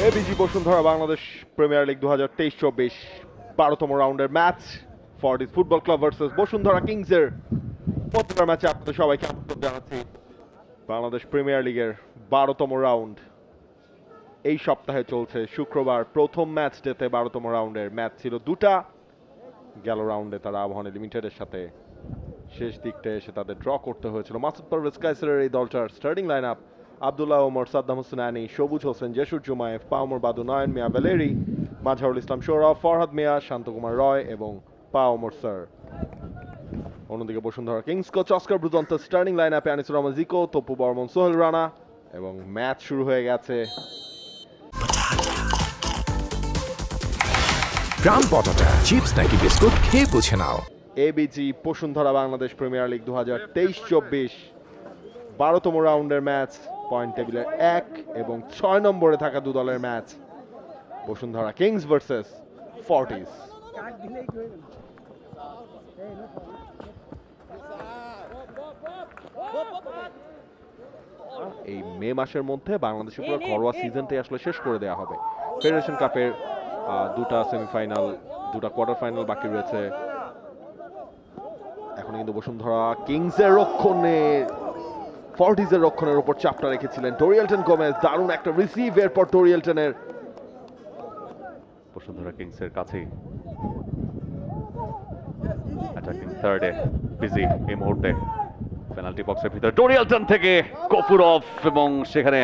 ABG Bashundhara Bangladesh Premier League 2023-24 12তম রাউন্ডের match Fortis Football Club versus Bashundhara কিংসের প্রথম ম্যাচে আপনাদের সবাইকে আমন্ত্রণ জানাচ্ছি। বাংলাদেশ প্রিমিয়ার লিগের 12তম রাউন্ড এই সপ্তাহে চলছে। শুক্রবার প্রথম ম্যাচ ডেতে 12তম রাউন্ডের ম্যাচ ছিল দুটা। গেল রাউন্ডে তারা আবাহনী লিমিটেডের সাথে শেষ দিকটা এসে তাদের ড্র করতে হয়েছিল। মাসুদ পারভেজ কায়সারের এই দলটার starting line up: Abdullah Omar, Saddam Hossain আনি, সবুজ হোসেন, জেসুর জুমায়েফ, পাওমর বাদু, নয়ন মিয়া বেলেরি, মাজহারুল ইসলাম সৌরভ, ফরহাদ মিয়া, শান্তকুমার রয় এবং পাওমর স্যার। অন্যদিকে Bashundhara Kings coach Oscar Bruzon starting line আপে আনিসুর রহমান জিকো, তপু বর্মন, সোহেল রানা এবং ম্যাচ শুরু হয়ে গেছে। গ্রাম পটাটা চিপস নাকি বিস্কুট খেয়ে বুঝে নাও। ABG Bashundhara Bangladesh Premier League 2023-24 12তম রাউন্ডের ম্যাচ। পয়েন্ট টেবিলের 1 এবং 6 নম্বরে থাকা দু দলের match. Bashundhara kings versus fortis. এই মে মাসের মধ্যে বাংলাদেশের পুরো ঘরোয়া সিজনটাই আসলে শেষ করে দেওয়া হবে। ফেডারেশন কাপের দুটা সেমিফাইনাল, দুটা কোয়ার্টার ফাইনাল বাকি রয়েছে। এখন কিন্তু বসুন্ধরা কিংসের রক্ষণে ফর্টিসের রক্ষণের উপর চাপটা রেখেছিলেন ডোরিয়েলটন গোমেজ। দারুণ একটা রিসিভ এরপর ডোরিয়েলটনের। বসুন্ধরা কিংসের কাছেই অ্যাটাকিং থার্ডে বিজি এই মুহূর্তে পেনাল্টি বক্সের ভিতরে ডোরিয়েলটন থেকে গফুরভ এবং সেখানে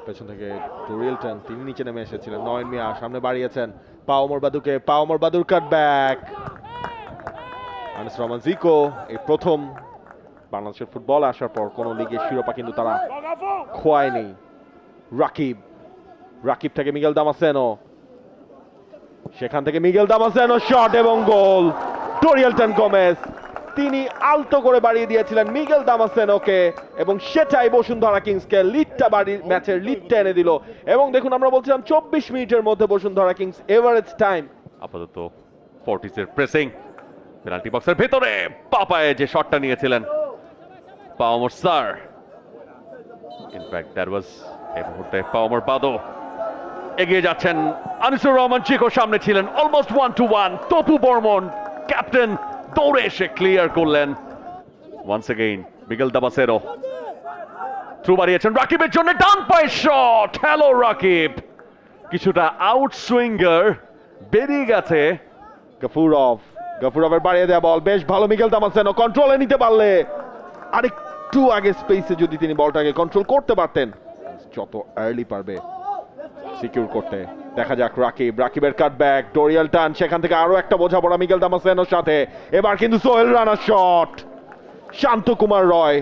পেছন থেকে ডোরিয়েলটন, তিনি নিচে নেমে এসেছিলেন। নয়ন মিয়া সামনে বাড়িয়েছেন পাওমর বাদুকে, পাওমর বাদুর কাটব্যাক। আনিসুর রহমান জিকো এই প্রথম বাংলাদেশের ফুটবল আসার পর কোন লিগের শিরোপা কিন্তু তারা খোয়ায়নি। রাকিব থেকে মিগেল দামাসেনো, সেখান থেকে মিগেল দামাসেনো শট এবং গোল। ডোরিয়েলটন গোমেজ তিনি আলতো করে বাড়িয়ে দিয়েছিলেন মিগেল দামাসেনোকে এবং সেটাই বসুন্ধরা কিংসকে ম্যাচের লিডটা এনে দিল। এবং দেখুন, আমরা বলছিলাম 24 মিনিটের মধ্যে বসুন্ধরা কিংস এভারেজ টাইম। আপাতত ফর্টিসের প্রেসিং পেনাল্টি বক্সের ভেতরে পাপায়ে যে শটটা নিয়েছিলেন পাওমর স্যার। ইনফ্যাক্ট দ্যাট ওয়াজ এই মুহূর্তে পাওমর বাদো এগিয়ে যাচ্ছেন। আনিসুর রহমান চিকো সামনে ছিলেন, অলমোস্ট 1-1। তপু বর্মন ক্যাপ্টেন দৌড়ে এসে ক্লিয়ার করলেন। ওয়ান্স এগেইন মিগেল দামাসেনো থ্রু বাড়িয়েছেন রাকিবের জন্য, ডান পায়ে শট। হ্যালো রাকিব, কিছুটা আউট সুইঙ্গার বেরিয়ে গেছে। গফুরভের বাড়িয়ে দেওয়া বল বেশ ভালো। মিগেল দামাসেনো কন্ট্রোলে নিতে পারলে আরেকটু আগে স্পেসে যদি তিনি বলটাকে কন্ট্রোল করতে পারতেন, যত আর্লি পারবে সিকিউর করতে। দেখা যাক রাকিবের কাটব্যাক, ডোরিয়েলটন সেখান থেকে আরো একটা বোঝাপড়া মিগেল দামাসেনোর সাথে। এবার কিন্তু সোহেল রানার শট, শান্তকুমার রয়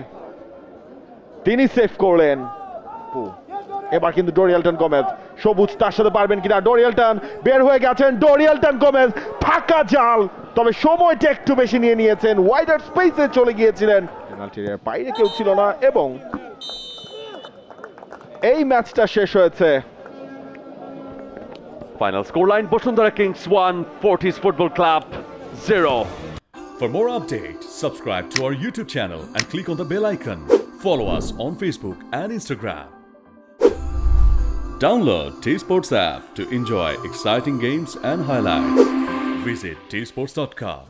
তিনি সেভ করলেন। এবার কিন্তু ডোরিয়েলটন গোমেজ, সবুজ তার সাথে পারবেন কিনা। ডোরিয়েলটন বের হয়ে গেছেন, ডোরিয়েলটন গোমেজ ফাঁকা জাল, তবে সময়টা একটু বেশি নিয়ে নিয়েছেন। ওয়াইডার স্পেসে চলে গিয়েছিলেন, পেনাল্টির বাইরে কেউ ছিল না এবং এই ম্যাচটা শেষ হয়েছে। Final scoreline: Bosundhara Kings 1, Fortis Football Club 0. For more updates, subscribe to our YouTube channel and click on the bell icon. Follow us on Facebook and Instagram. Download T-Sports app to enjoy exciting games and highlights. Visit tsports.com.